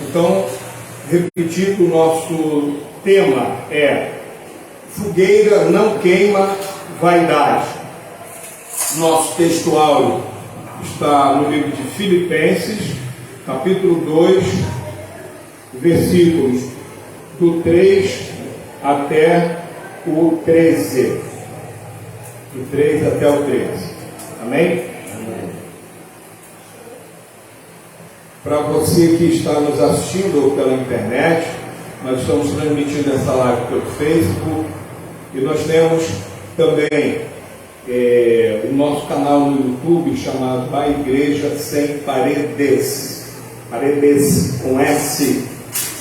Então, repetindo, o nosso tema é fogueira não queima vaidade. Nosso textual está no livro de Filipenses, capítulo 2, versículos do 3 até o 13. Do 3 até o 13. Amém? Para você que está nos assistindo pela internet, nós estamos transmitindo essa live pelo Facebook e nós temos também o nosso canal no YouTube chamado A Igreja Sem Paredes, Paredes com S,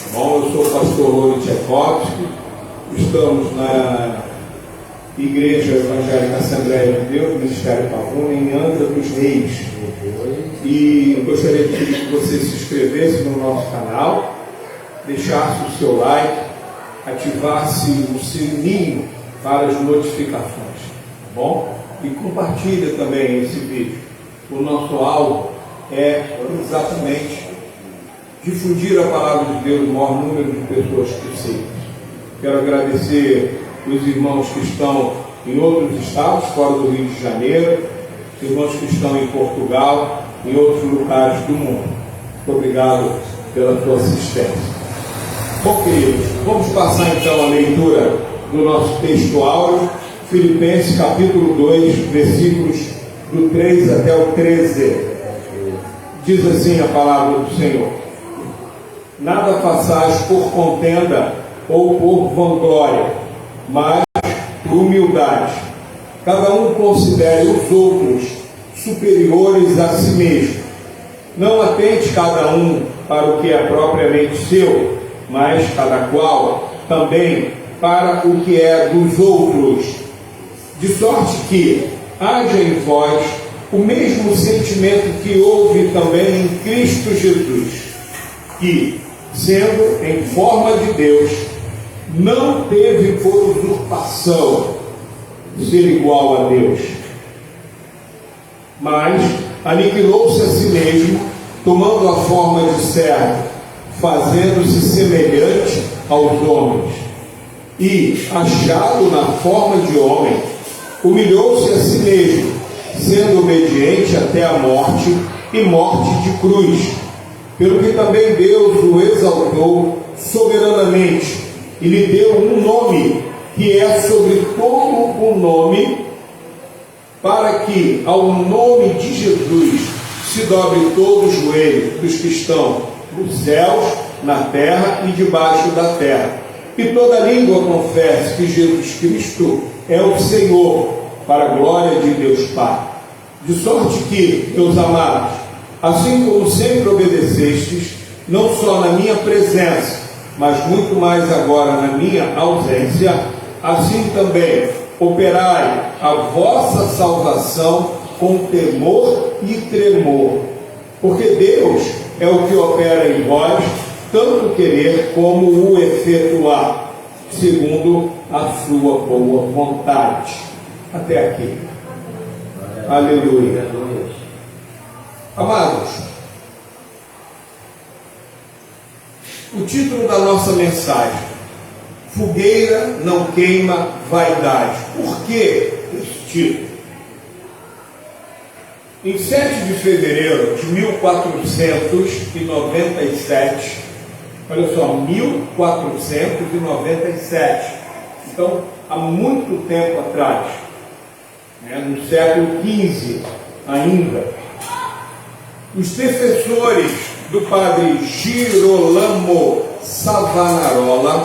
tá bom? Eu sou o pastor Louro Tchaikovsky, estamos na Igreja Evangélica Assembleia de Deus, Ministério Pavuna, em Angra dos Reis. E gostaria que você se inscrevesse no nosso canal, deixasse o seu like, ativasse o sininho para as notificações, tá bom? E compartilhe também esse vídeo. O nosso alvo é exatamente difundir a palavra de Deus no maior número de pessoas possível. Quero agradecer os irmãos que estão em outros estados, fora do Rio de Janeiro, os irmãos que estão em Portugal, em outros lugares do mundo. Muito obrigado pela sua assistência. Bom, queridos, vamos passar então a leitura do nosso texto áureo, Filipenses capítulo 2, versículos do 3 até o 13. Diz assim a palavra do Senhor: nada façais por contenda ou por vanglória, mas por humildade. Cada um considere os outros superiores a si mesmo. Não atente cada um para o que é propriamente seu, mas cada qual também para o que é dos outros. De sorte que haja em vós o mesmo sentimento que houve também em Cristo Jesus, que, sendo em forma de Deus, não teve por usurpação ser igual a Deus, mas aniquilou-se a si mesmo, tomando a forma de servo, fazendo-se semelhante aos homens, e, achado na forma de homem, humilhou-se a si mesmo, sendo obediente até a morte, e morte de cruz, pelo que também Deus o exaltou soberanamente, e lhe deu um nome, que é sobre todo o nome, para que ao nome de Jesus se dobre todo o joelho dos que estão nos céus, na terra e debaixo da terra, e toda língua confesse que Jesus Cristo é o Senhor, para a glória de Deus Pai. De sorte que, meus amados, assim como sempre obedecestes, não só na minha presença, mas muito mais agora na minha ausência, assim também operai a vossa salvação com temor e tremor, porque Deus é o que opera em vós, tanto querer como o efetuar, segundo a sua boa vontade. Até aqui. Aleluia. Amados, o título da nossa mensagem: fogueira não queima vaidade. Por que esse título? Em 7 de fevereiro de 1497, olha só, 1497, então há muito tempo atrás, no século XV ainda, os defensores do padre Girolamo Savonarola,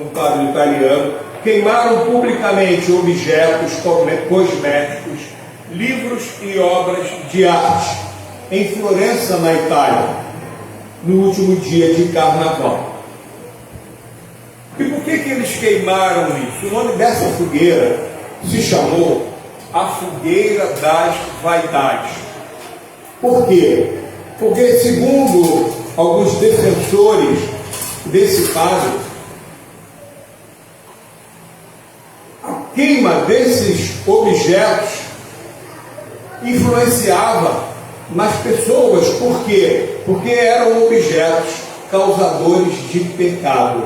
um padre italiano, queimaram publicamente objetos cosméticos, livros e obras de arte em Florença, na Itália, no último dia de carnaval. E por que eles queimaram isso? O nome dessa fogueira se chamou a Fogueira das Vaidades. Por quê? Porque, segundo alguns defensores desse padre, a queima desses objetos influenciava nas pessoas. Por quê? Porque eram objetos causadores de pecado.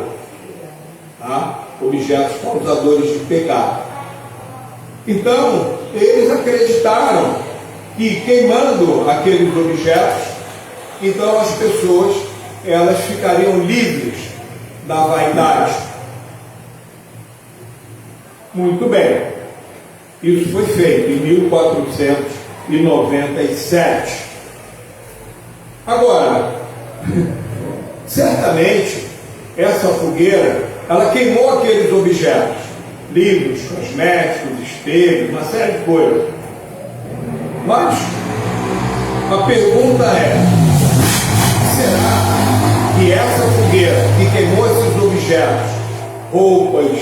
Tá? Objetos causadores de pecado. Então, eles acreditaram que queimando aqueles objetos, então as pessoas elas ficariam livres da vaidade. Muito bem. Isso foi feito em 1497. Agora, certamente, essa fogueira, ela queimou aqueles objetos, livros, cosméticos, espelhos, uma série de coisas. Mas, a pergunta é, será que essa fogueira que queimou esses objetos, roupas,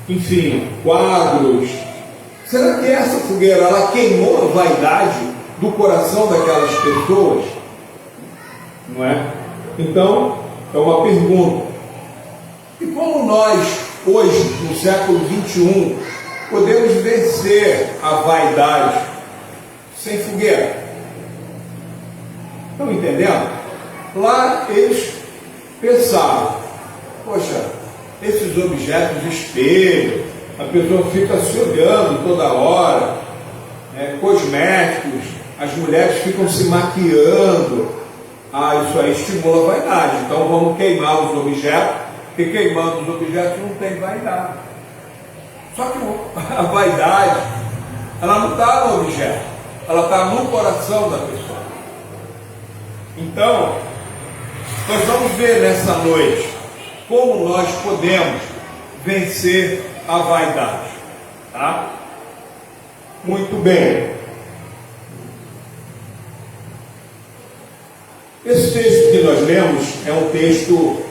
enfim, quadros, será que essa fogueira ela queimou a vaidade do coração daquelas pessoas? Não é? Então, é uma pergunta. E como nós, hoje, no século XXI, podemos vencer a vaidade sem fogueira? Estão entendendo? Lá eles pensavam, poxa, esses objetos de espelho, a pessoa fica se olhando toda hora, cosméticos, as mulheres ficam se maquiando, isso aí estimula a vaidade, então vamos queimar os objetos, porque queimando os objetos não tem vaidade. Só que a vaidade, ela não está no objeto, ela está no coração da pessoa. Então, nós vamos ver nessa noite como nós podemos vencer a vaidade. Tá? Muito bem. Esse texto que nós lemos é um texto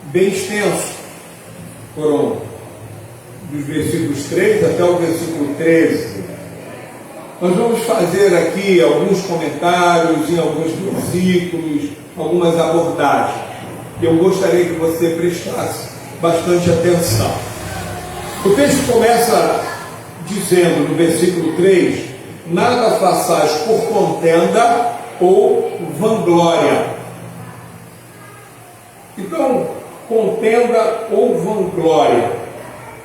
bem extenso. Foram dos versículos 3 até o versículo 13. Nós vamos fazer aqui alguns comentários em alguns versículos, algumas abordagens, que eu gostaria que você prestasse bastante atenção. O texto começa dizendo no versículo 3: nada façais por contenda ou vanglória. Então, contenda ou vanglória.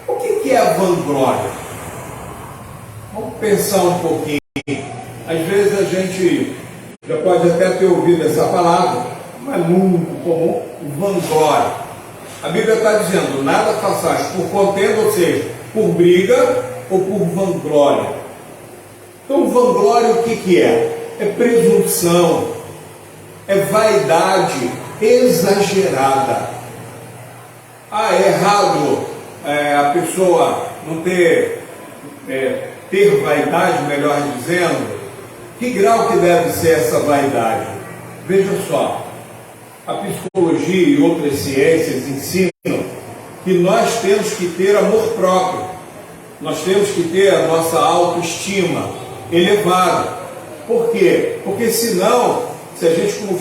O que é a vanglória? Vamos pensar um pouquinho. Às vezes a gente já pode até ter ouvido essa palavra, não é muito comum, vanglória. A Bíblia está dizendo, nada façais por contenda, ou seja, por briga ou por vanglória. Então, vanglória o que é? É presunção, é vaidade exagerada. É errado a pessoa não ter vaidade, melhor dizendo. Que grau que deve ser essa vaidade? Veja só, a psicologia e outras ciências ensinam que nós temos que ter amor próprio, nós temos que ter a nossa autoestima elevada. Por quê? Porque senão, se a gente, com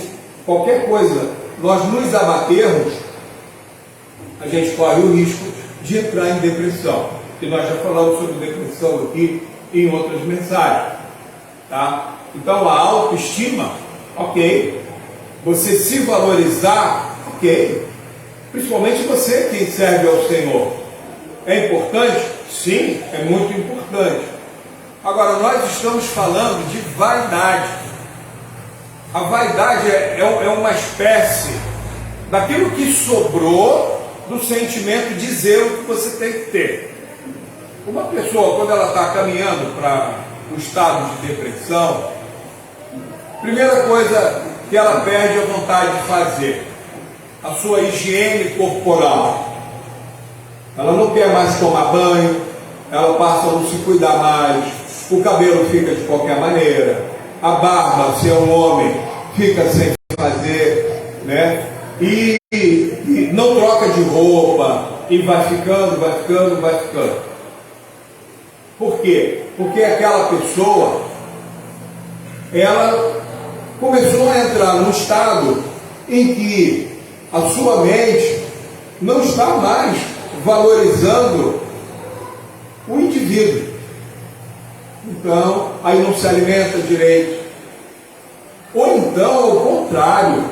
qualquer coisa, nós nos abatermos, a gente corre o risco de entrar em depressão. E nós já falamos sobre depressão aqui em outras mensagens. Tá? Então a autoestima, ok. Você se valorizar, ok. Principalmente você que serve ao Senhor. É importante? Sim, é muito importante. Agora nós estamos falando de vaidade. A vaidade é uma espécie daquilo que sobrou do sentimento de zelo que você tem que ter. Uma pessoa, quando ela está caminhando para o estado de depressão, primeira coisa que ela perde é a vontade de fazer, a sua higiene corporal. Ela não quer mais tomar banho, ela passa a não se cuidar mais, o cabelo fica de qualquer maneira, a barba, se é um homem, fica sem fazer, né? E não troca de roupa, e vai ficando. Por quê? Porque aquela pessoa, ela começou a entrar num estado em que a sua mente não está mais valorizando o indivíduo. Então, aí não se alimenta direito. Ou então, ao contrário,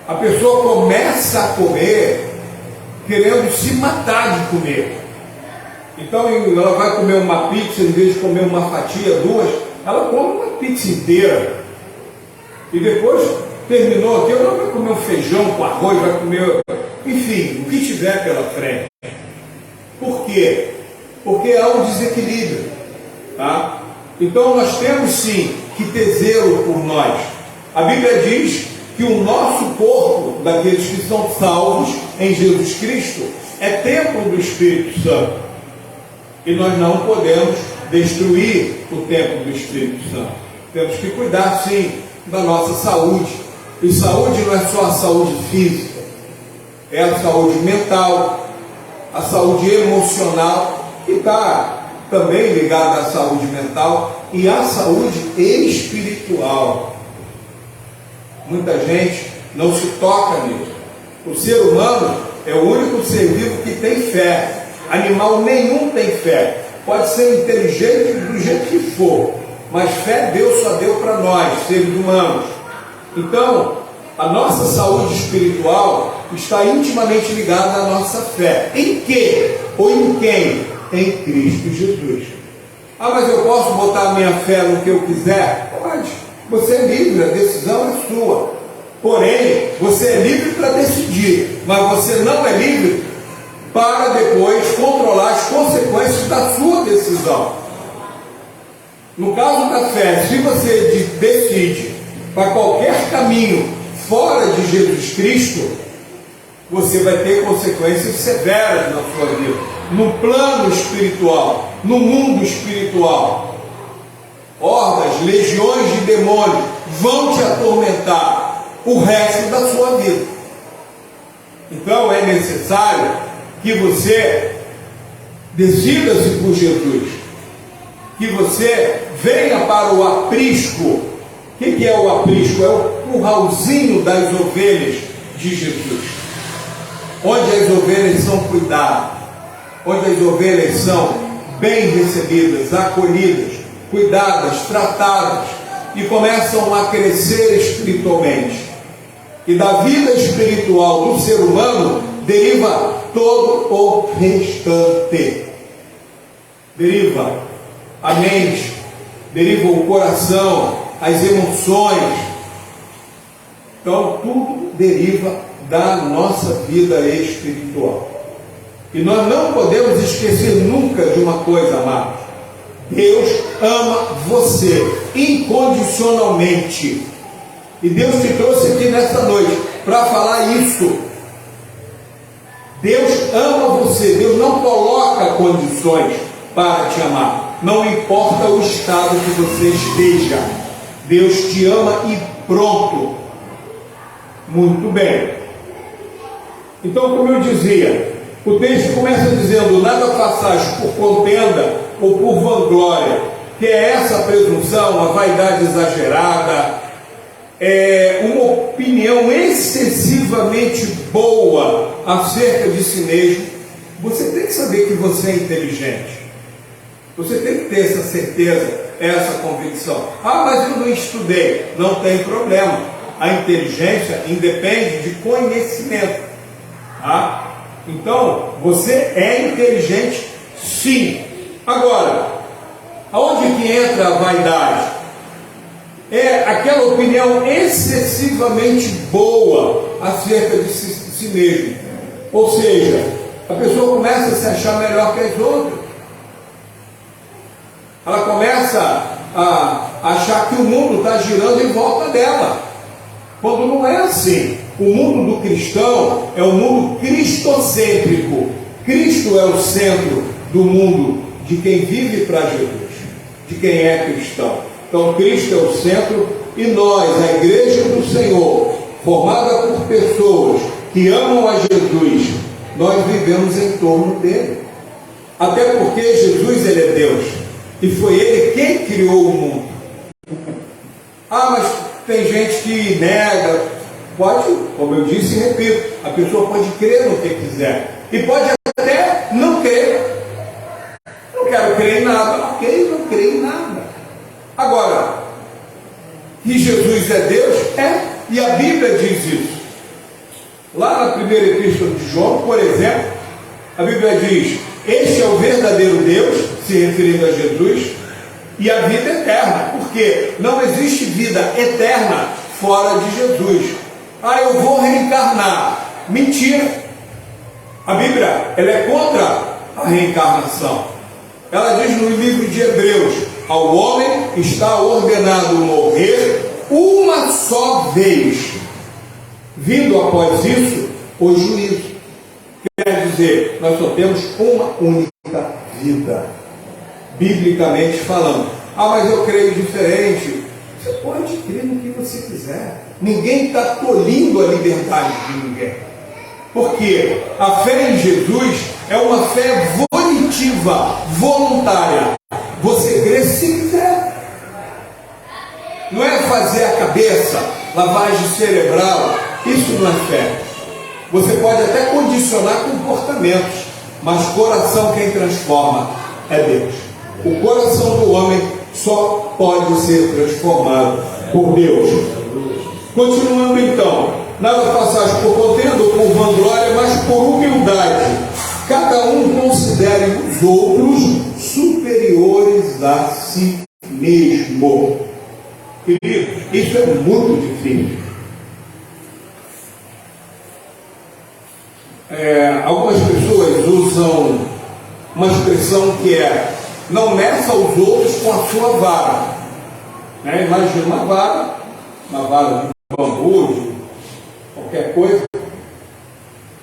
a pessoa começa a comer querendo se matar de comer. Então ela vai comer uma pizza, em vez de comer uma fatia, duas, ela come uma pizza inteira. E depois, terminou aqui, ela vai comer um feijão com arroz, vai comer, enfim, o que tiver pela frente. Por quê? Porque há um desequilíbrio. Tá? Então nós temos sim que ter zelo por nós. A Bíblia diz que o nosso corpo, daqueles que são salvos em Jesus Cristo, é templo do Espírito Santo. E nós não podemos destruir o templo do Espírito Santo. Temos que cuidar sim da nossa saúde. E saúde não é só a saúde física, é a saúde mental, a saúde emocional, que está também ligada à saúde mental, e à saúde espiritual. Muita gente não se toca nisso. O ser humano é o único ser vivo que tem fé. Animal nenhum tem fé. Pode ser inteligente do jeito que for, mas fé Deus só deu para nós, seres humanos. Então, a nossa saúde espiritual está intimamente ligada à nossa fé. Em quê? Ou em quem? Em Cristo Jesus. Ah, mas eu posso botar a minha fé no que eu quiser? Pode. Você é livre, a decisão é sua. Porém, você é livre para decidir, mas você não é livre para depois controlar as consequências da sua decisão. No caso da fé, se você decide para qualquer caminho fora de Jesus Cristo, você vai ter consequências severas na sua vida, no plano espiritual, no mundo espiritual. Hordas, legiões de demônios vão te atormentar o resto da sua vida. Então é necessário que você decida-se por Jesus, que você venha para o aprisco. O que é o aprisco? É o curralzinho das ovelhas de Jesus, onde as ovelhas são cuidadas, onde as ovelhas são bem recebidas, acolhidas, cuidadas, tratadas, e começam a crescer espiritualmente. E da vida espiritual do ser humano deriva todo o restante. Deriva a mente, deriva o coração, as emoções. Então tudo deriva da nossa vida espiritual. E nós não podemos esquecer nunca de uma coisa, amados. Deus ama você incondicionalmente. E Deus te trouxe aqui nesta noite para falar isso. Deus ama você. Deus não coloca condições para te amar. Não importa o estado que você esteja. Deus te ama e pronto. Muito bem. Então, como eu dizia, o texto começa dizendo: nada façais por contenda ou por vanglória, que é essa presunção, a vaidade exagerada, é uma opinião excessivamente boa acerca de si mesmo. Você tem que saber que você é inteligente. Você tem que ter essa certeza, essa convicção. Ah, mas eu não estudei. Não tem problema. A inteligência independe de conhecimento. Tá? Então, você é inteligente, sim. Agora, aonde que entra a vaidade? É aquela opinião excessivamente boa acerca de si mesmo. Ou seja, a pessoa começa a se achar melhor que as outras. Ela começa a achar que o mundo está girando em volta dela, quando não é assim. O mundo do cristão é um mundo cristocêntrico. Cristo é o centro do mundo de quem vive para Jesus, de quem é cristão. Então Cristo é o centro, e nós, a igreja do Senhor, formada por pessoas que amam a Jesus, nós vivemos em torno dele. Até porque Jesus, ele é Deus, e foi ele quem criou o mundo. Ah, mas tem gente que nega. Pode, como eu disse e repito, a pessoa pode crer no que quiser, e pode até não crer. Não quero crer em nada. Ok, não creio em nada. Agora, que Jesus é Deus? É, e a Bíblia diz isso. Lá na primeira epístola de João, por exemplo, a Bíblia diz: este é o verdadeiro Deus, se referindo a Jesus, e a vida eterna, porque não existe vida eterna fora de Jesus. Ah, eu vou reencarnar. Mentira. A Bíblia, ela é contra a reencarnação. Ela diz no livro de Hebreus: ao homem está ordenado morrer uma só vez, vindo após isso o juízo. Quer dizer, nós só temos uma única vida, biblicamente falando. Ah, mas eu creio diferente. Você pode crer no que você quiser. Ninguém está tolhindo a liberdade de ninguém. Porque a fé em Jesus é uma fé volitiva, voluntária. Você crê se quiser. Não é fazer a cabeça, lavagem cerebral. Isso não é fé. Você pode até condicionar comportamentos, mas coração quem transforma é Deus. O coração do homem só pode ser transformado por Deus. Continuando então, nada façais por contenda ou por vanglória, mas por humildade. Cada um considere os outros superiores a si mesmo. Querido, isso é muito difícil. Algumas pessoas usam uma expressão que é: não meça os outros com a sua vara. Imagina uma vara de bambu, de qualquer coisa,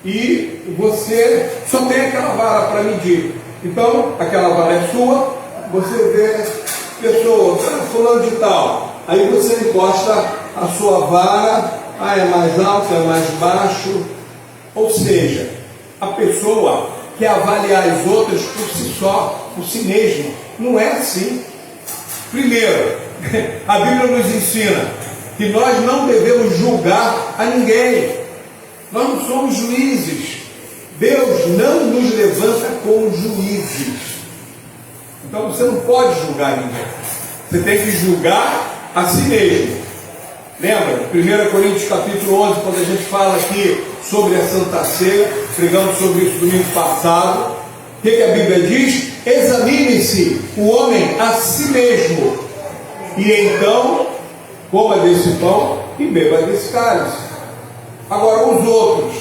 e você só tem aquela vara para medir. Então, aquela vara é sua, você vê pessoa, fulano de tal, aí você encosta a sua vara, é mais alto, é mais baixo. Ou seja, a pessoa quer avaliar as outras por si só, por si mesma. Não é assim. Primeiro, a Bíblia nos ensina que nós não devemos julgar a ninguém. Nós não somos juízes. Deus não nos levanta como juízes. Então você não pode julgar ninguém. Você tem que julgar a si mesmo. Lembra? 1 Coríntios capítulo 11, quando a gente fala aqui sobre a Santa Ceia, pregamos sobre isso domingo passado. O que a Bíblia diz? Examine-se o homem a si mesmo, e então coma desse pão e beba desse cálice. Agora os outros,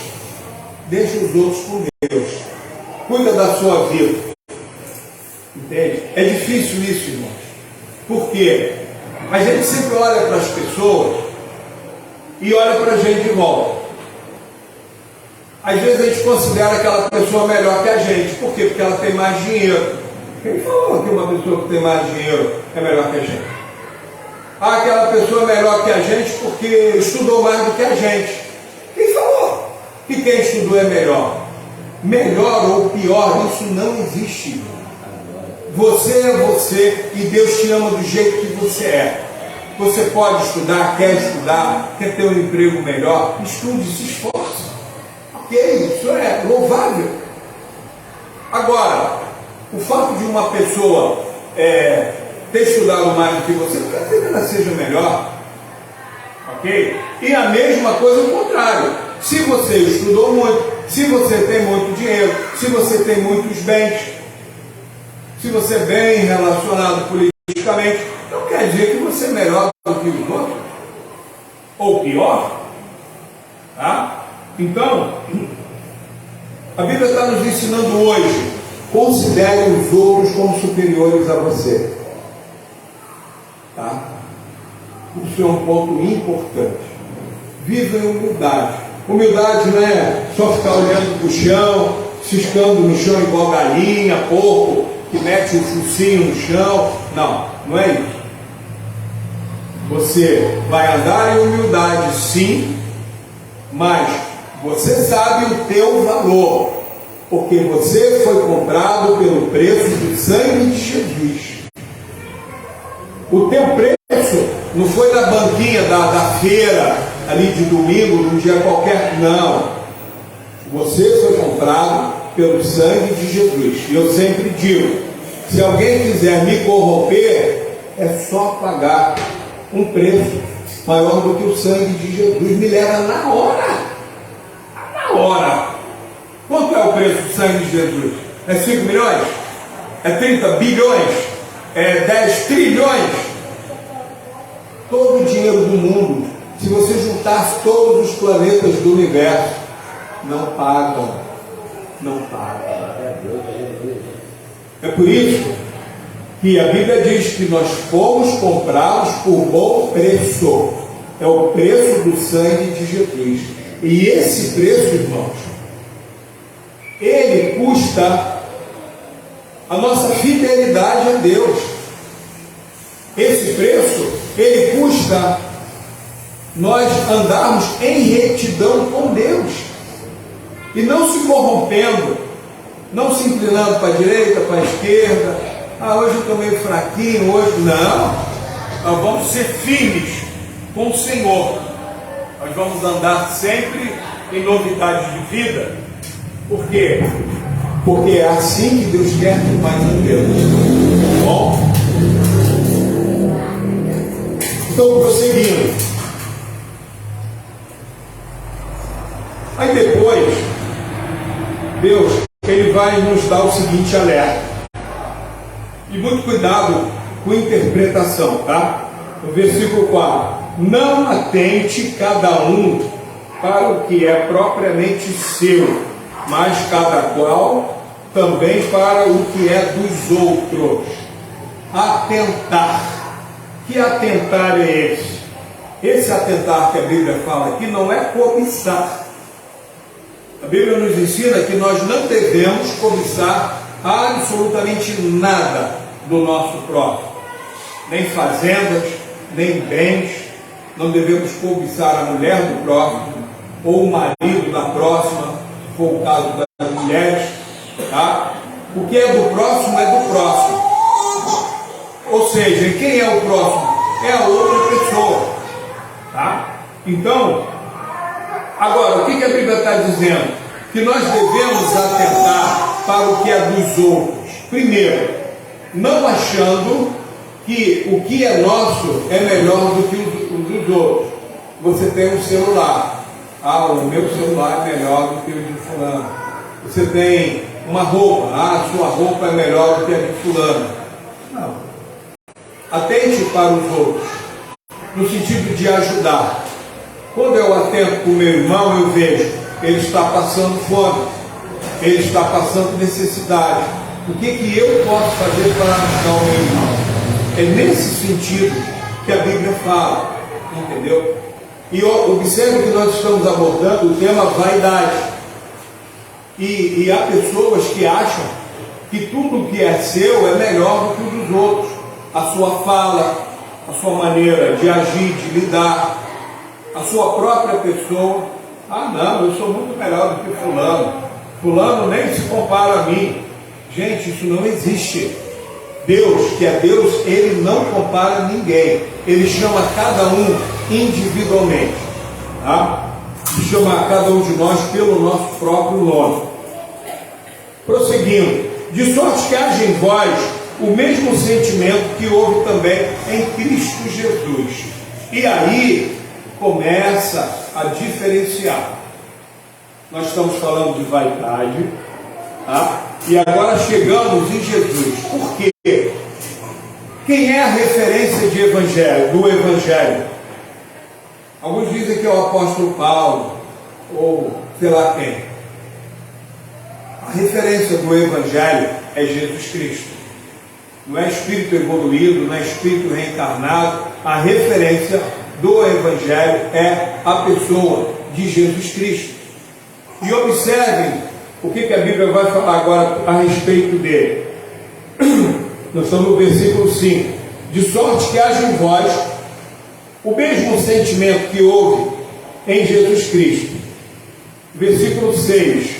deixa os outros com Deus. Cuida da sua vida. Entende? É difícil isso, irmãos. Por quê? A gente sempre olha para as pessoas e olha para a gente de volta. Às vezes a gente considera aquela pessoa melhor que a gente. Por quê? Porque ela tem mais dinheiro. Quem falou que uma pessoa que tem mais dinheiro é melhor que a gente? Ah, aquela pessoa é melhor que a gente porque estudou mais do que a gente. Quem falou que quem estudou é melhor? Melhor ou pior, isso não existe. Você é você e Deus te ama do jeito que você é. Você pode estudar, quer ter um emprego melhor, estude, se esforce. Ok, isso é louvável. Agora, o fato de uma pessoa ter estudado mais do que você, não quer dizer que ela seja melhor. Ok? E a mesma coisa ao contrário. Se você estudou muito, se você tem muito dinheiro, se você tem muitos bens, se você é bem relacionado politicamente, não quer dizer que você é melhor do que os outros, ou pior. Tá? Então, a Bíblia está nos ensinando hoje: considere os outros como superiores a você. Tá? Isso é um ponto importante. Viva em humildade. Humildade não é só ficar olhando para o chão, ciscando no chão igual galinha, porco, que mete o focinho no chão. Não, não é isso. Você vai andar em humildade, sim, mas você sabe o teu valor, porque você foi comprado pelo preço do sangue de Jesus. O teu preço não foi na banquinha da feira, ali de domingo, num dia qualquer, não. Você foi comprado pelo sangue de Jesus. E eu sempre digo, Se alguém quiser me corromper, é só pagar um preço maior do que o sangue de Jesus. Me leva na hora. Na hora. Quanto é o preço do sangue de Jesus? É 5 milhões? É 30 bilhões? É 10 trilhões? Todo o dinheiro do mundo, se você juntasse todos os planetas do universo, não pagam. Não pagam. É por isso que a Bíblia diz que nós fomos comprados por bom preço. É o preço do sangue de Jesus. E esse preço, irmãos, ele custa a nossa fidelidade a Deus. Esse preço, ele custa nós andarmos em retidão com Deus. E não se corrompendo, não se inclinando para a direita, para a esquerda. Hoje eu estou meio fraquinho, hoje não. Nós vamos ser firmes com o Senhor. Nós vamos andar sempre em novidade de vida. Por quê? Porque é assim que Deus quer que nós andemos. Bom? Então, prosseguindo. Aí depois, Deus, Ele vai nos dar o seguinte alerta. E muito cuidado com a interpretação, tá? No versículo 4. Não atente cada um para o que é propriamente seu, mas cada qual também para o que é dos outros. Atentar. Que atentar é esse? Esse atentar que a Bíblia fala aqui não é cobiçar. A Bíblia nos ensina que nós não devemos cobiçar absolutamente nada do nosso próximo. Nem fazendas, nem bens. Não devemos cobiçar a mulher do próximo, ou o marido da próxima, se for o caso das mulheres. Tá? O que é do próximo é do próximo. Ou seja, quem é o próximo? É a outra pessoa. Tá? Então, agora, o que a Bíblia está dizendo? Que nós devemos atentar para o que é dos outros. Primeiro, não achando que o que é nosso é melhor do que o dos outros. Você tem um celular. O meu celular é melhor do que o de fulano. Você tem uma roupa. A sua roupa é melhor do que a de fulano. Não. Atente para os outros, no sentido de ajudar. Quando eu atento para o meu irmão, eu vejo, ele está passando fome, ele está passando necessidade. O que eu posso fazer para ajudar o meu irmão? É nesse sentido que a Bíblia fala, entendeu? E observe que nós estamos abordando o tema vaidade. E há pessoas que acham que tudo que é seu é melhor do que o dos outros. A sua fala, a sua maneira de agir, de lidar, a sua própria pessoa. Não, eu sou muito melhor do que fulano. Fulano nem se compara a mim. Gente, isso não existe. Deus, que é Deus, Ele não compara ninguém. Ele chama cada um individualmente. Tá? Ele chama cada um de nós pelo nosso próprio nome. Prosseguindo. De sorte que haja em vós o mesmo sentimento que houve também em Cristo Jesus. E aí começa a diferenciar. Nós estamos falando de vaidade, tá? E agora chegamos em Jesus. Por quê? Quem é a referência de evangelho, do evangelho? Alguns dizem que é o apóstolo Paulo, ou sei lá quem. A referência do evangelho é Jesus Cristo. Não é espírito evoluído, não é espírito reencarnado. A referência do evangelho é a pessoa de Jesus Cristo. E observem o que a Bíblia vai falar agora a respeito dele. Nós estamos no versículo 5. De sorte que haja em vós o mesmo sentimento que houve em Jesus Cristo. Versículo 6.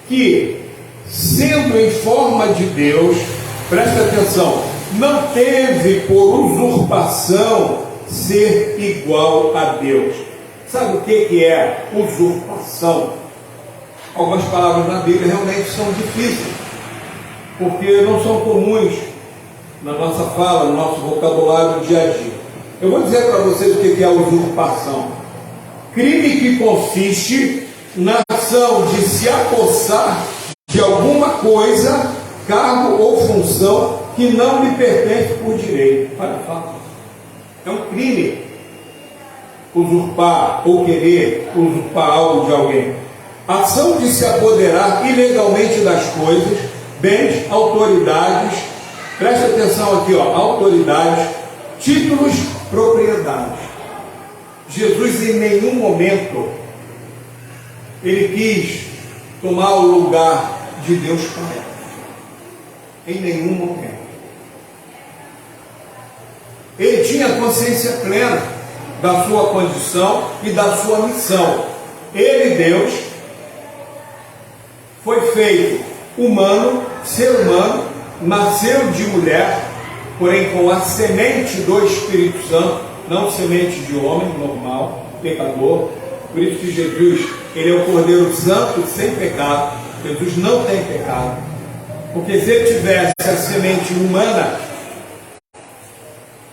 Que, sendo em forma de Deus, presta atenção, não teve por usurpação ser igual a Deus. Sabe o que é usurpação? Algumas palavras na Bíblia realmente são difíceis. porque não são comuns na nossa fala, no nosso vocabulário do dia a dia. Eu vou dizer para vocês o que é usurpação. Crime que consiste na ação de se apossar de alguma coisa, cargo ou função que não lhe pertence por direito. Olha o fato. É um crime usurpar ou querer usurpar algo de alguém. Ação de se apoderar ilegalmente das coisas, bens, autoridades, preste atenção aqui, ó, autoridades, títulos, propriedades. Jesus em nenhum momento ele quis tomar o lugar de Deus Pai. Em nenhum momento. Ele tinha consciência plena da sua condição e da sua missão. Ele, Deus, foi feito humano, ser humano, nasceu de mulher, porém com a semente do Espírito Santo, não semente de homem normal, pecador. Por isso que Jesus, ele é o Cordeiro Santo sem pecado. Jesus não tem pecado, porque se ele tivesse a semente humana,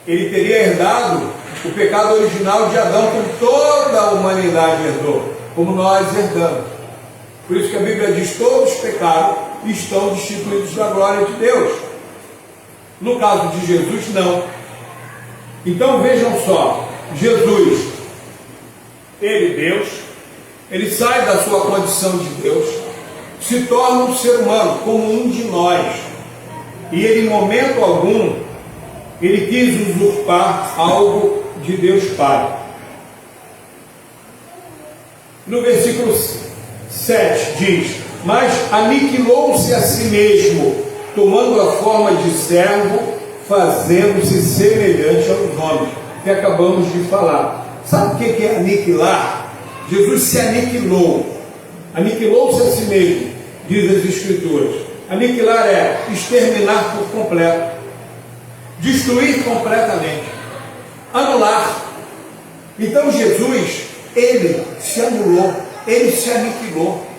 ele teria herdado o pecado original de Adão, como toda a humanidade herdou, como nós herdamos. Por isso que a Bíblia diz: todos pecaram e estão destituídos da glória de Deus. No caso de Jesus, não. Então vejam só, Jesus, ele Deus, ele sai da sua condição de Deus, se torna um ser humano, como um de nós, e ele em momento algum, ele quis usurpar algo de Deus Pai. No versículo 7 diz: mas aniquilou-se a si mesmo, tomando a forma de servo, fazendo-se semelhante aos homens, que acabamos de falar. Sabe o que é aniquilar? Jesus se aniquilou, aniquilou-se a si mesmo, diz as Escrituras. Aniquilar é exterminar por completo, destruir completamente, anular. Então Jesus, ele se anulou, ele se aniquilou,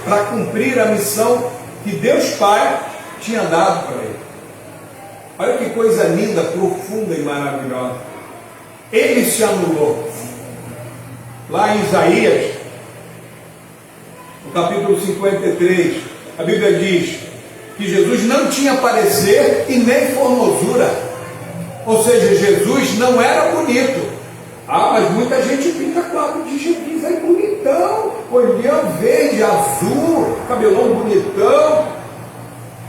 para cumprir a missão que Deus Pai tinha dado para ele. Olha que coisa linda, profunda e maravilhosa. Ele se anulou. Lá em Isaías, no capítulo 53, a Bíblia diz que Jesus não tinha parecer e nem formosura. Ou seja, Jesus não era bonito. Ah, mas muita gente pinta quadro de Jesus, é bonitão, olhão verde, azul, cabelão bonitão.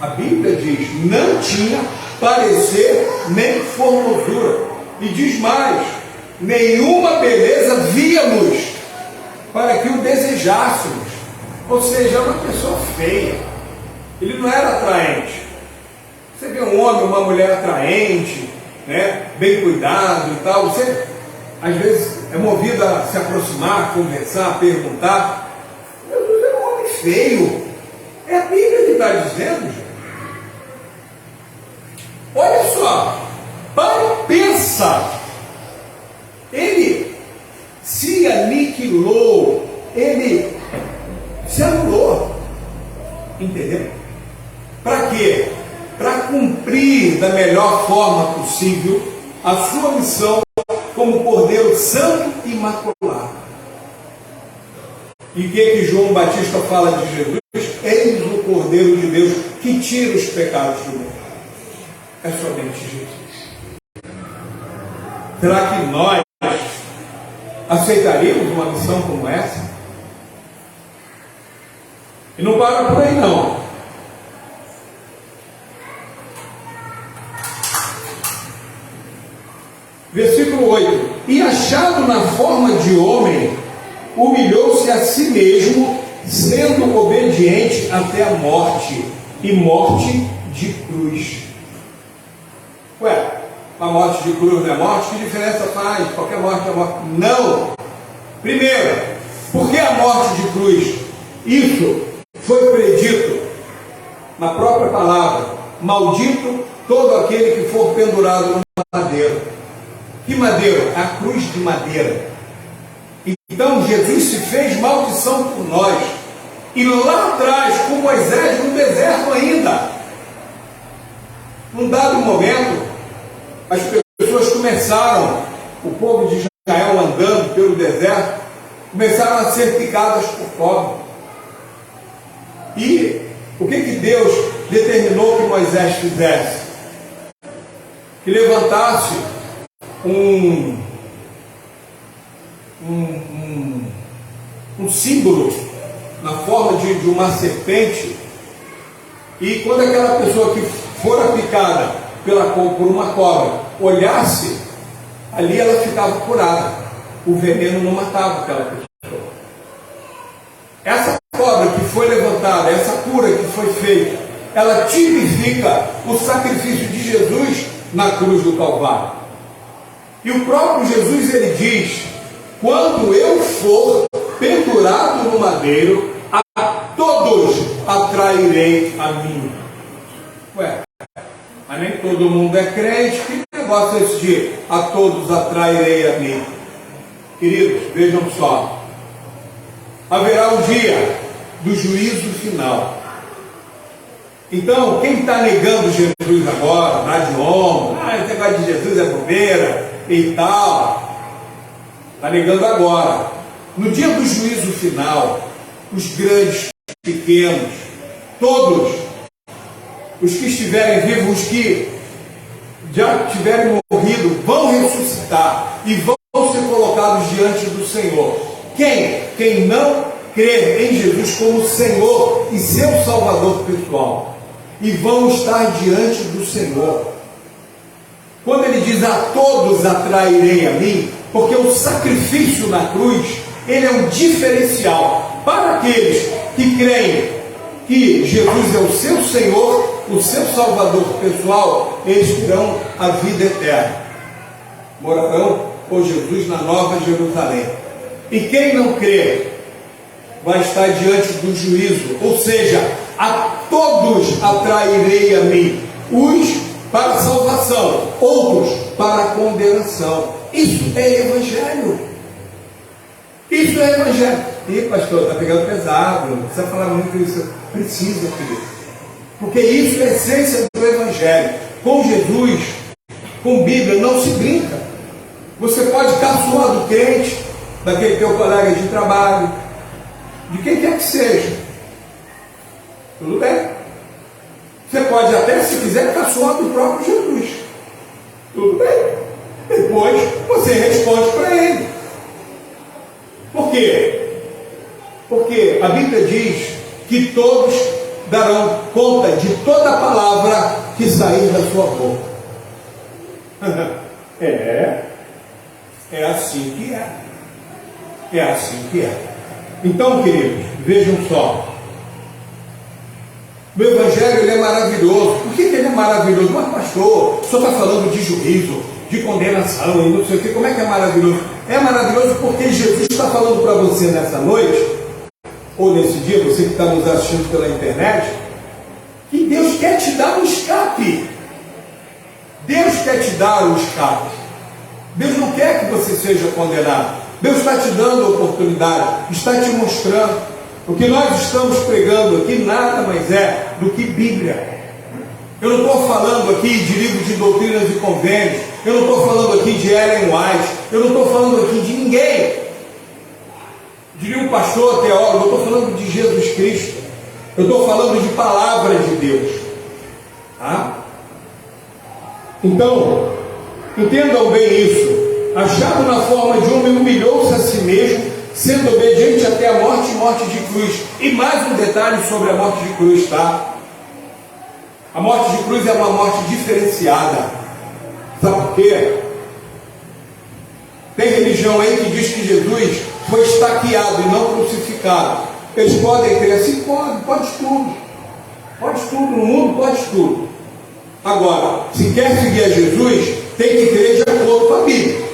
A Bíblia diz: não tinha parecer nem formosura. E diz mais: nenhuma beleza víamos para que o desejássemos. Ou seja, é uma pessoa feia. Ele não era atraente. Você vê um homem, uma mulher atraente, né, bem cuidado e tal, você às vezes é movido a se aproximar, conversar, perguntar. Jesus é um homem feio. É a Bíblia que está dizendo, gente. Olha só, para e pensa. Ele se aniquilou, ele se anulou. Entendeu? Para quê? Para cumprir da melhor forma possível a sua missão como Cordeiro Santo e Imaculado. E o que João Batista fala de Jesus? Eis o Cordeiro de Deus que tira os pecados do mundo. É somente Jesus. Será que nós aceitaríamos uma missão como essa? E não para por aí não. Versículo 8: e achado na forma de homem, humilhou-se a si mesmo, sendo obediente até a morte, e morte de cruz. Ué, a morte de cruz não é morte? Que diferença faz? Qualquer morte é morte? Não! Primeiro, por que a morte de cruz? Isso foi predito na própria palavra: maldito todo aquele que for pendurado no madeiro. Que madeira? A cruz de madeira. Então Jesus se fez maldição por nós. E lá atrás, com Moisés no deserto ainda, num dado momento, as pessoas começaram, o povo de Israel andando pelo deserto, começaram a ser picadas por cobra. E o que Deus determinou que Moisés fizesse? Que levantasse um símbolo na forma de uma serpente, e quando aquela pessoa que fora picada por uma cobra olhasse, ali ela ficava curada. O veneno não matava aquela pessoa. Essa cobra que foi levantada, essa cura que foi feita, ela tipifica o sacrifício de Jesus na cruz do Calvário. E o próprio Jesus, ele diz: quando eu for pendurado no madeiro, a todos atrairei a mim. Ué, mas nem todo mundo é crente. Que negócio é esse de a todos atrairei a mim? Queridos, vejam só. Haverá o dia do juízo final. Então, quem está negando Jesus agora, dá de ombro, esse negócio de Jesus é bobeira e tal, está negando agora. No dia do juízo final, os grandes, os pequenos, todos, os que estiverem vivos, os que já tiverem morrido, vão ressuscitar e vão ser colocados diante do Senhor. Quem não crer em Jesus como Senhor e seu Salvador pessoal, e vão estar diante do Senhor. Quando ele diz a todos atrairei a mim, porque o sacrifício na cruz, ele é um diferencial para aqueles que creem que Jesus é o seu Senhor, o seu Salvador pessoal. Eles terão a vida eterna, morarão com Jesus na Nova Jerusalém. E quem não crê vai estar diante do juízo, ou seja, a todos atrairei a mim, uns para a salvação, outros para a condenação. Isso é evangelho. Isso é evangelho. Ih, pastor, está pegando pesado, não precisa falar muito isso. Precisa, querido, porque isso é a essência do evangelho. Com Jesus, com Bíblia, não se brinca. Você pode caçoar do crente, daquele teu colega de trabalho, de quem quer que seja, tudo bem. Você pode até, se quiser, caçoar do próprio Jesus, tudo bem. Depois você responde para ele. Por quê? Porque a Bíblia diz que todos darão conta de toda a palavra que sair da sua boca. É assim que é. É assim que é. Então, queridos, vejam só. O Evangelho, ele é maravilhoso. Por que ele é maravilhoso? Mas, pastor, o senhor está falando de juízo, de condenação e não sei o que. Como é que é maravilhoso? É maravilhoso porque Jesus está falando para você nessa noite, ou nesse dia, você que está nos assistindo pela internet, que Deus quer te dar um escape. Deus quer te dar um escape. Deus não quer que você seja condenado. Deus está te dando oportunidade, está te mostrando. O que nós estamos pregando aqui nada mais é do que Bíblia. Eu não estou falando aqui de livro de doutrinas e convênios, eu não estou falando aqui de Ellen White, eu não estou falando aqui de ninguém, de nenhum pastor, teólogo. Eu estou falando de Jesus Cristo, eu estou falando de palavra de Deus. Tá? Então, entendam bem isso. Achado na forma de homem, humilhou-se a si mesmo, sendo obediente até a morte e morte de cruz. E mais um detalhe sobre a morte de cruz, tá? A morte de cruz é uma morte diferenciada. Sabe por quê? Tem religião aí que diz que Jesus foi estaqueado e não crucificado. Eles podem crer assim? Pode tudo. Pode tudo, no mundo pode tudo. Agora, se quer seguir a Jesus, tem que crer de acordo com a Bíblia.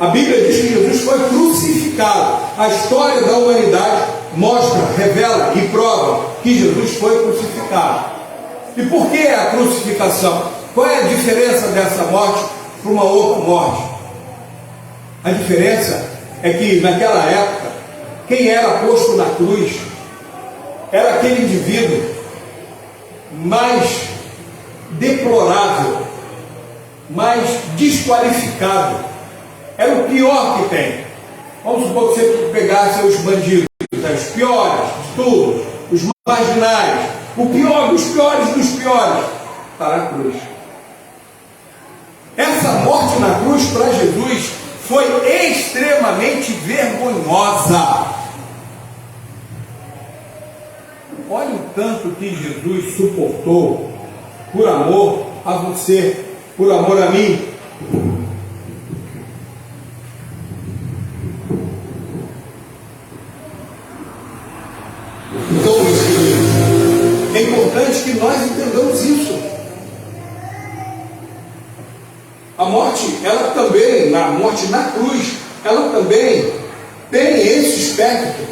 A Bíblia diz que Jesus foi crucificado. A história da humanidade mostra, revela e prova que Jesus foi crucificado. E por que a crucificação? Qual é a diferença dessa morte para uma outra morte? A diferença é que naquela época, quem era posto na cruz era aquele indivíduo mais deplorável, mais desqualificado. Era o pior que tem. Vamos supor que você pegasse os bandidos, os piores de todos, os marginais, o pior dos piores dos piores, está na cruz. Essa morte na cruz para Jesus foi extremamente vergonhosa. Olha o tanto que Jesus suportou por amor a você, por amor a mim. Então, meus queridos, é importante que nós entendamos isso. A morte, ela também, na morte na cruz, ela também tem esse aspecto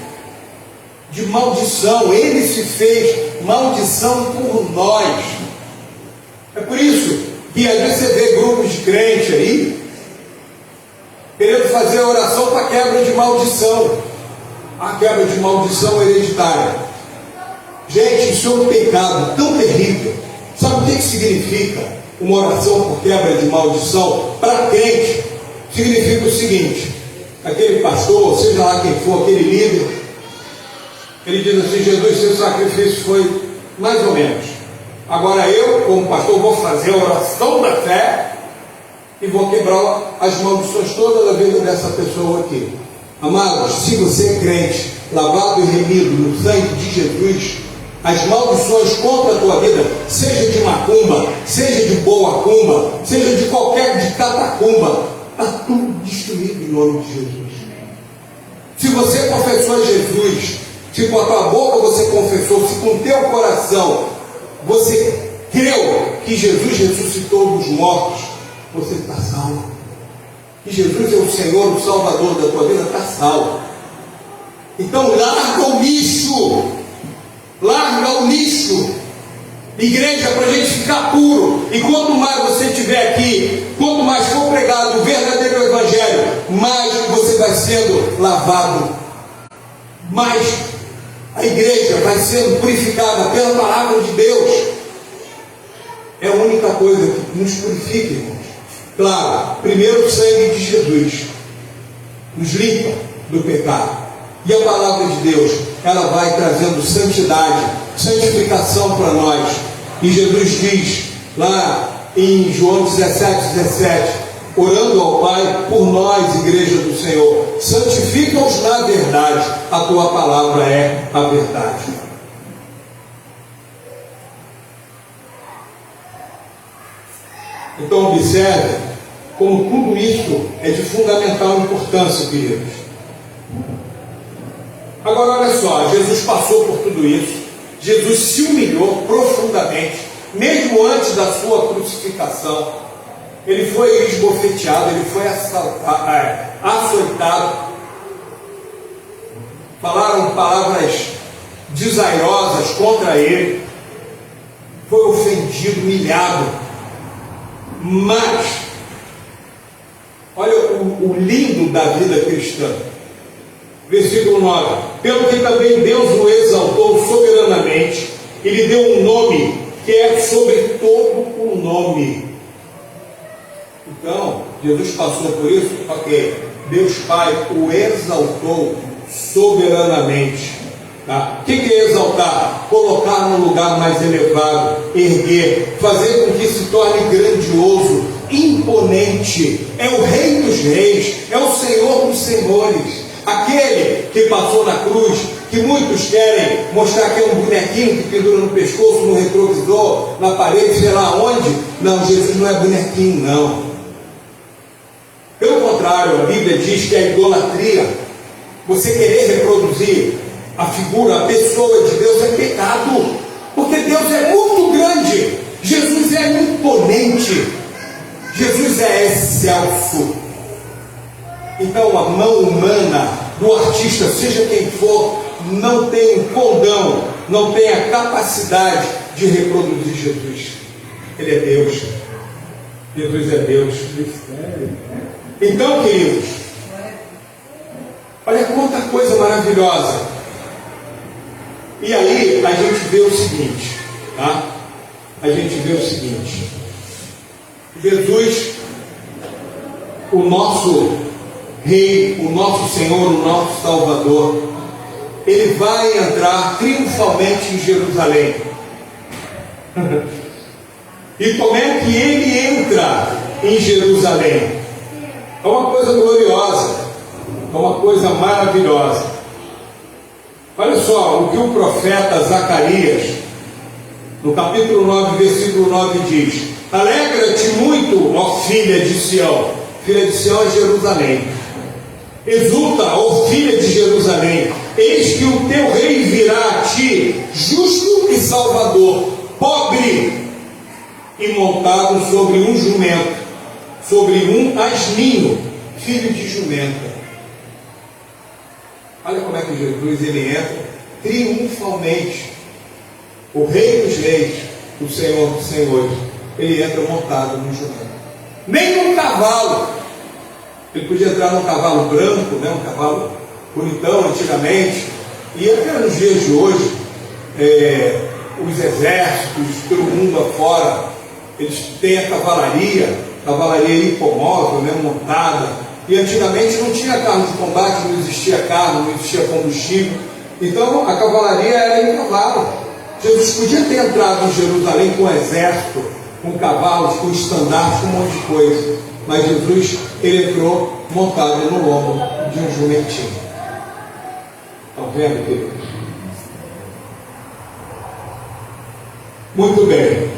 de maldição. Ele se fez maldição por nós. É por isso que às vezes você vê grupos de crente aí querendo fazer a oração para quebra de maldição. A quebra de maldição hereditária. Gente, isso é um pecado tão terrível. Sabe o que significa uma oração por quebra de maldição? Para crente, significa o seguinte: aquele pastor, seja lá quem for, aquele líder, ele diz assim: Jesus, seu sacrifício foi mais ou menos. Agora eu, como pastor, vou fazer a oração da fé e vou quebrar as maldições todas da vida dessa pessoa aqui. Amados, se você é crente, lavado e remido no sangue de Jesus, as maldições contra a tua vida, seja de macumba, seja de boa cumba, seja de qualquer de catacumba, está tudo destruído em nome de Jesus. Se você confessou a Jesus, se com a tua boca você confessou, se com o teu coração você creu que Jesus ressuscitou dos mortos, você está salvo. Que Jesus é o Senhor, o Salvador da tua vida, está salvo. Então larga o lixo. Larga o lixo. Igreja, para a gente ficar puro. E quanto mais você estiver aqui, quanto mais for pregado o verdadeiro Evangelho, mais você vai sendo lavado, mais a igreja vai sendo purificada pela palavra de Deus. É a única coisa que nos purifica, irmãos. Claro, primeiro o sangue de Jesus nos limpa do pecado. E a palavra de Deus, ela vai trazendo santidade, santificação para nós. E Jesus diz lá em João 17:17, orando ao Pai por nós, igreja do Senhor: santifica-os na verdade, a tua palavra é a verdade. Então observe como tudo isso é de fundamental importância, queridos. Agora olha só, Jesus passou por tudo isso, Jesus se humilhou profundamente, mesmo antes da sua crucificação. Ele foi esbofeteado, ele foi açoitado, falaram palavras desairosas contra ele, foi ofendido, humilhado. Mas olha o lindo da vida cristã. Versículo 9: pelo que também Deus o exaltou soberanamente e lhe deu um nome que é sobre todo o nome. Então, Jesus passou por isso, ok. Deus Pai o exaltou soberanamente. Tá? O que é exaltar? Colocar no lugar mais elevado, erguer, fazer com que se torne grandioso, imponente. É o Rei dos Reis, é o Senhor dos Senhores. Aquele que passou na cruz, que muitos querem mostrar que é um bonequinho que pendura no pescoço, no retrovisor, na parede, sei lá onde. Não, Jesus não é bonequinho, não. Pelo contrário, a Bíblia diz que a idolatria, você querer reproduzir a figura, a pessoa de Deus, é pecado, porque Deus é muito grande, Jesus é imponente, Jesus é excelso. Então a mão humana do artista, seja quem for, não tem condão, não tem a capacidade de reproduzir Jesus. Ele é Deus. Jesus é Deus. Então, queridos, olha quanta coisa maravilhosa. E aí a gente vê o seguinte, tá? A gente vê o seguinte: Jesus, o nosso Rei, o nosso Senhor, o nosso Salvador, ele vai entrar triunfalmente em Jerusalém. E como é que ele entra em Jerusalém? É uma coisa gloriosa, é uma coisa maravilhosa. Olha só o que o profeta Zacarias, no capítulo 9, versículo 9 diz: alegra-te muito, ó filha de Sião. Filha de Sião é Jerusalém. Exulta, ó filha de Jerusalém, eis que o teu rei virá a ti, justo e salvador, pobre e montado sobre um jumento, sobre um asninho, filho de jumenta. Olha como é que Jesus ele entra triunfalmente. O Rei dos Reis, o Senhor dos Senhores, ele entra montado num jumento. Nem num cavalo. Ele podia entrar num cavalo branco, né? Um cavalo bonitão antigamente. E até nos dias de hoje, os exércitos, pelo mundo afora, eles têm a cavalaria hipomóvel, né? Montada. E antigamente não tinha carro de combate, não existia carro, não existia combustível. Então a cavalaria era em cavalo. Jesus podia ter entrado em Jerusalém com um exército, com cavalos, com estandartes, com um monte de coisa. Mas Jesus, ele entrou montado no lombo de um jumentinho. Estão vendo, queridos? Muito bem.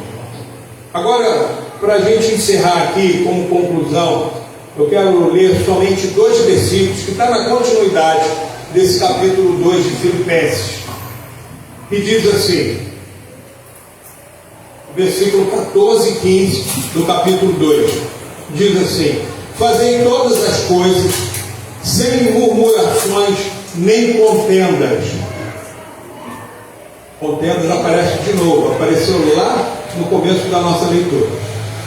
Agora, para a gente encerrar aqui como conclusão, eu quero ler somente 2 versículos que está na continuidade desse capítulo 2 de Filipenses. E diz assim, versículo 14 e 15 do capítulo 2, diz assim: fazei todas as coisas sem murmurações nem contendas. Contendas aparece de novo, apareceu lá no começo da nossa leitura.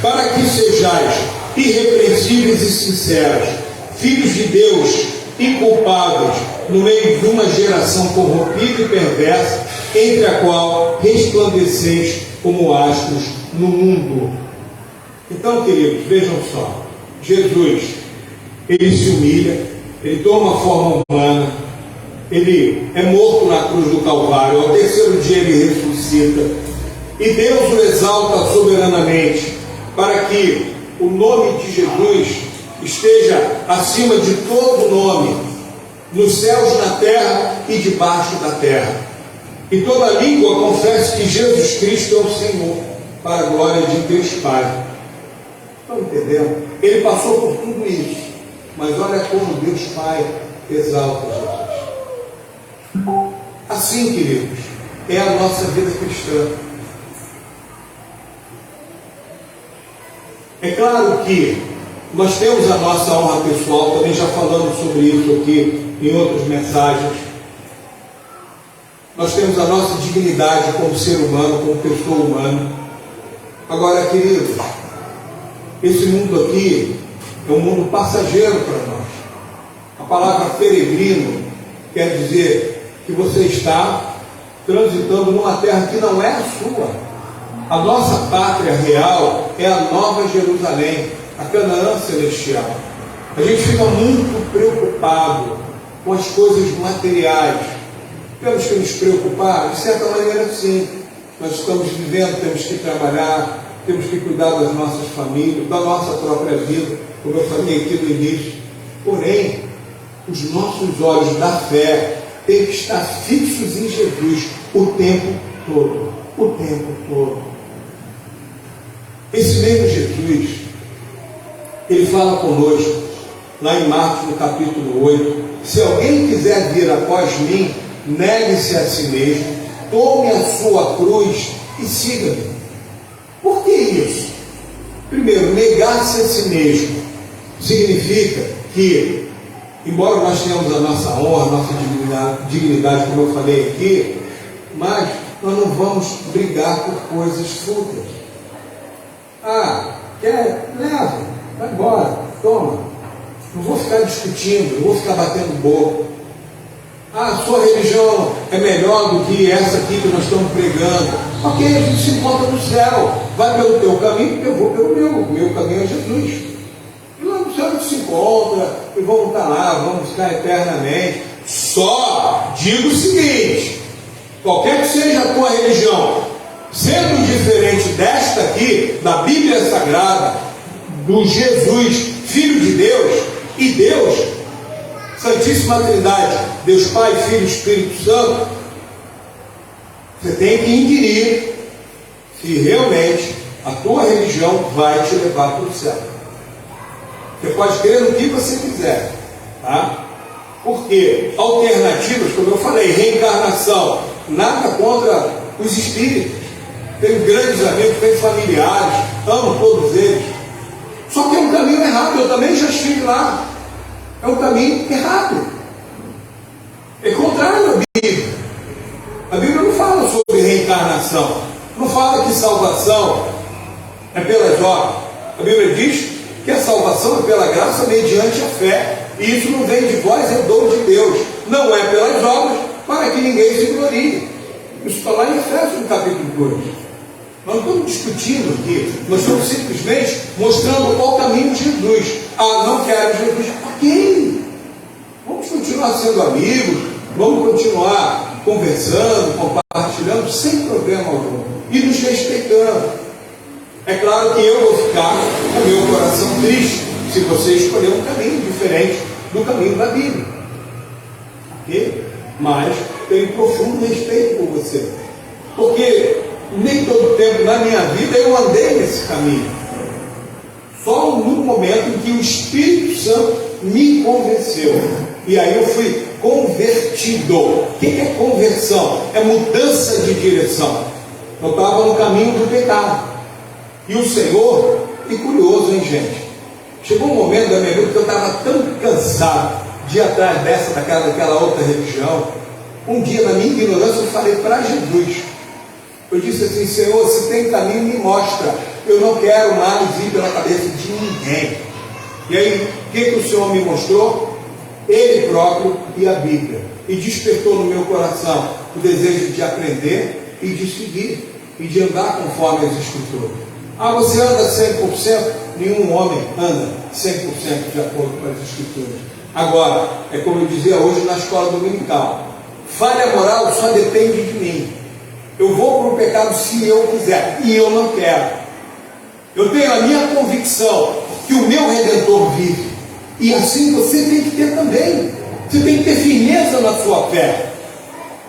Para que sejais irrepreensíveis e sinceros, filhos de Deus, inculpáveis, no meio de uma geração corrompida e perversa, entre a qual resplandeceis como astros no mundo. Então, queridos, vejam só, Jesus, ele se humilha, ele toma forma humana, ele é morto na cruz do Calvário, ao terceiro dia ele ressuscita, e Deus o exalta soberanamente, para que o nome de Jesus esteja acima de todo nome, nos céus, na terra e debaixo da terra. E toda língua confesse que Jesus Cristo é o Senhor, para a glória de Deus Pai. Estão entendendo? Ele passou por tudo isso, mas olha como Deus Pai exalta Jesus. Assim, queridos, é a nossa vida cristã. É claro que nós temos a nossa honra pessoal, também já falamos sobre isso aqui em outras mensagens. Nós temos a nossa dignidade como ser humano, como pessoa humana. Agora, queridos, esse mundo aqui é um mundo passageiro para nós. A palavra peregrino quer dizer que você está transitando numa terra que não é a sua. A nossa pátria real é a Nova Jerusalém, a Canaã celestial. A gente fica muito preocupado com as coisas materiais. Temos que nos preocupar, de certa maneira sim. Nós estamos vivendo, temos que trabalhar, temos que cuidar das nossas famílias, da nossa própria vida, como eu falei aqui no início. Porém, os nossos olhos da fé têm que estar fixos em Jesus o tempo todo. O tempo todo. Esse mesmo Jesus, ele fala conosco, lá em Marcos, no capítulo 8, se alguém quiser vir após mim, negue-se a si mesmo, tome a sua cruz e siga-me. Por que isso? Primeiro, negar-se a si mesmo significa que, embora nós tenhamos a nossa honra, a nossa dignidade, como eu falei aqui, mas nós não vamos brigar por coisas fúteis. Quer? Leva, vai embora, toma. Não vou ficar discutindo, não vou ficar batendo boca. A sua religião é melhor do que essa aqui que nós estamos pregando. Ok, a gente se encontra no céu. Vai pelo teu caminho, eu vou pelo meu. O meu caminho é Jesus. E lá no céu a gente se encontra e vamos estar lá, vamos ficar eternamente. Só digo o seguinte: qualquer que seja a tua religião, sendo diferente desta aqui, da Bíblia Sagrada, do Jesus, Filho de Deus, e Deus, Santíssima Trindade, Deus Pai, Filho e Espírito Santo, você tem que inquirir se realmente a tua religião vai te levar para o céu. Você pode crer no que você quiser, tá? Porque alternativas, como eu falei, reencarnação, nada contra os espíritos. Tenho grandes amigos, tenho familiares, amo todos eles. Só que é um caminho errado, eu também já estive lá. É um caminho errado. É contrário à Bíblia. A Bíblia não fala sobre reencarnação. Não fala que salvação é pelas obras. A Bíblia diz que a salvação é pela graça mediante a fé. E isso não vem de vós, é dom de Deus. Não é pelas obras, para que ninguém se glorie. Isso está lá em Efésios, no capítulo 2. Nós não estamos discutindo aqui. Nós estamos simplesmente mostrando qual caminho de Jesus. Ah, não quero Jesus. Ok. Vamos continuar sendo amigos. Vamos continuar conversando, compartilhando, sem problema algum. E nos respeitando. É claro que eu vou ficar com o meu coração triste se você escolher um caminho diferente do caminho da Bíblia. Ok? Mas tenho profundo respeito por você. Porque nem todo tempo na minha vida eu andei nesse caminho. Só no momento em que o Espírito Santo me convenceu. E aí eu fui convertido. O que é conversão? É mudança de direção. Eu estava no caminho do pecado. E o Senhor, e curioso, hein, gente? Chegou um momento da minha vida que eu estava tão cansado de ir atrás daquela outra religião. Um dia, na minha ignorância, eu falei para Jesus. Eu disse assim: Senhor, se tem caminho, me mostra. Eu não quero mais ir pela cabeça de ninguém. E aí, o que o Senhor me mostrou? Ele próprio e a Bíblia. E despertou no meu coração o desejo de aprender e de seguir. E de andar conforme as Escrituras. Ah, você anda 100%? Nenhum homem anda 100% de acordo com as Escrituras. Agora, é como eu dizia hoje na escola dominical: falha moral só depende de mim. Eu vou para o pecado se eu quiser, e eu não quero. Eu tenho a minha convicção que o meu Redentor vive, e assim você tem que ter também. Você tem que ter firmeza na sua fé.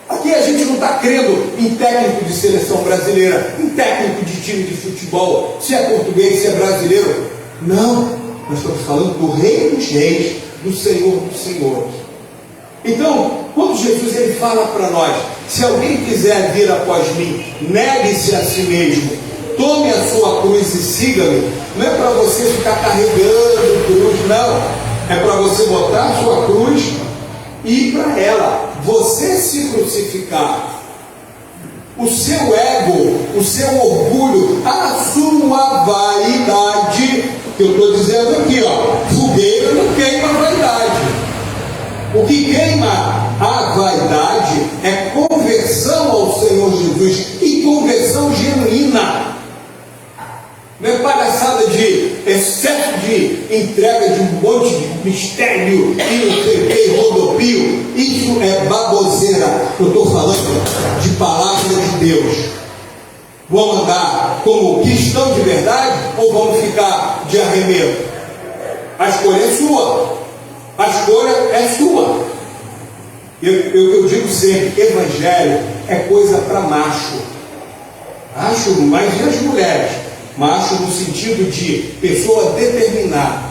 Aqui a gente não está crendo em técnico de seleção brasileira, em técnico de time de futebol, se é português, se é brasileiro. Não, nós estamos falando do Rei dos Reis, do Senhor dos Senhores. Então, quando Jesus ele fala para nós: se alguém quiser vir após mim, negue-se a si mesmo, tome a sua cruz e siga-me. Não é para você ficar carregando cruz, não. É para você botar a sua cruz e ir para ela. Você se crucificar. O seu ego, o seu orgulho, a sua vaidade, que eu estou dizendo aqui, ó, fogueira não queima a vaidade. O que queima a vaidade é conversão ao Senhor Jesus, e conversão genuína. Não é palhaçada de excesso de entrega de um monte de mistério e não sei o que, rodopio. Isso é baboseira. Eu estou falando de palavra de Deus. Vamos andar como cristão de verdade ou vamos ficar de arremedo? A escolha é sua. A escolha é sua. Eu digo sempre: evangelho é coisa para macho. Macho, mas e as mulheres? Macho no sentido de pessoa determinada,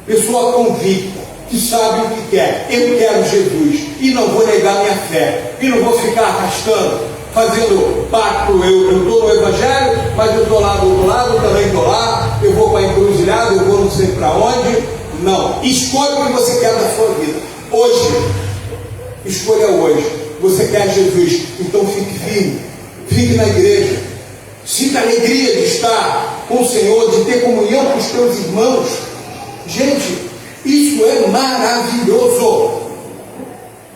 pessoa convicta, que sabe o que quer. Eu quero Jesus e não vou negar minha fé, e não vou ficar arrastando, fazendo pacto. Eu estou no Evangelho, mas eu estou lá do outro lado, também estou lá, eu vou para a encruzilhada, eu vou não sei para onde. Não, escolha o que você quer da sua vida. Hoje, escolha hoje. Você quer Jesus, então fique firme, fique na igreja. Sinta a alegria de estar com o Senhor, de ter comunhão com os teus irmãos. Gente, isso é maravilhoso.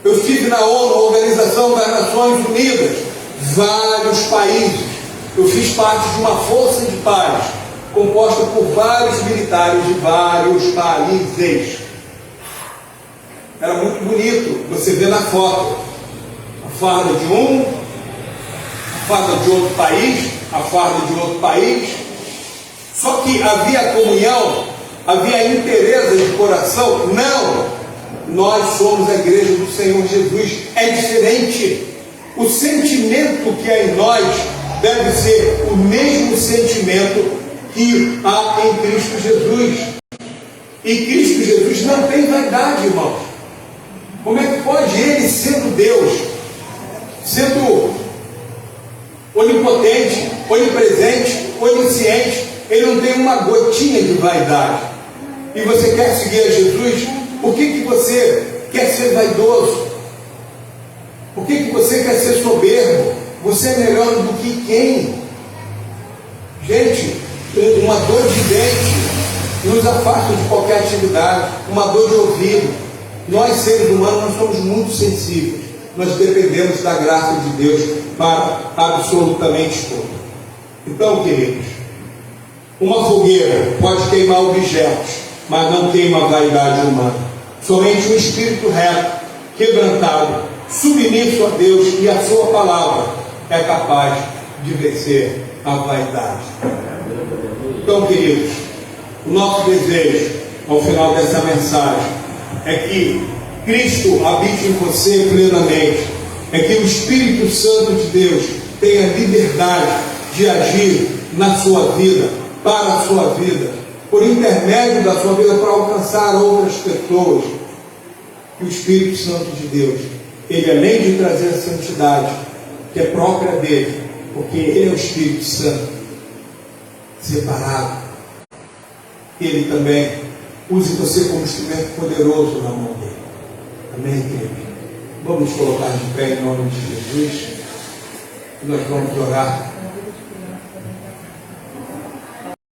Eu estive na ONU, Organização das Nações Unidas, vários países. Eu fiz parte de uma força de paz, composta por vários militares de vários países. Era muito bonito você ver na foto a farda de um, a farda de outro país, a farda de outro país. Só que havia comunhão, havia interesse de coração. Não, nós somos a igreja do Senhor Jesus. É diferente. O sentimento que há em nós deve ser o mesmo sentimento que há em Cristo Jesus. E Cristo Jesus não tem vaidade, irmãos. Como é que pode ele, sendo Deus, sendo onipotente, onipresente, onisciente, ele não tem uma gotinha de vaidade? E você quer seguir a Jesus? Por que você quer ser vaidoso? Por que você quer ser soberbo? Você é melhor do que quem? Gente, uma dor de dente nos afasta de qualquer atividade, uma dor de ouvido. Nós, seres humanos, nós somos muito sensíveis. Nós dependemos da graça de Deus para absolutamente tudo. Então, queridos, uma fogueira pode queimar objetos, mas não queima a vaidade humana. Somente um espírito reto, quebrantado, submisso a Deus e a sua palavra é capaz de vencer a vaidade. Então, queridos, o nosso desejo ao final dessa mensagem é que Cristo habite em você plenamente, é que o Espírito Santo de Deus tenha liberdade de agir na sua vida, para a sua vida, por intermédio da sua vida, para alcançar outras pessoas. Que o Espírito Santo de Deus, ele, além de trazer a santidade que é própria dele, porque ele é o Espírito Santo separado, ele também use você como instrumento poderoso na mão dele. Amém, querido? Vamos colocar de pé em nome de Jesus e nós vamos orar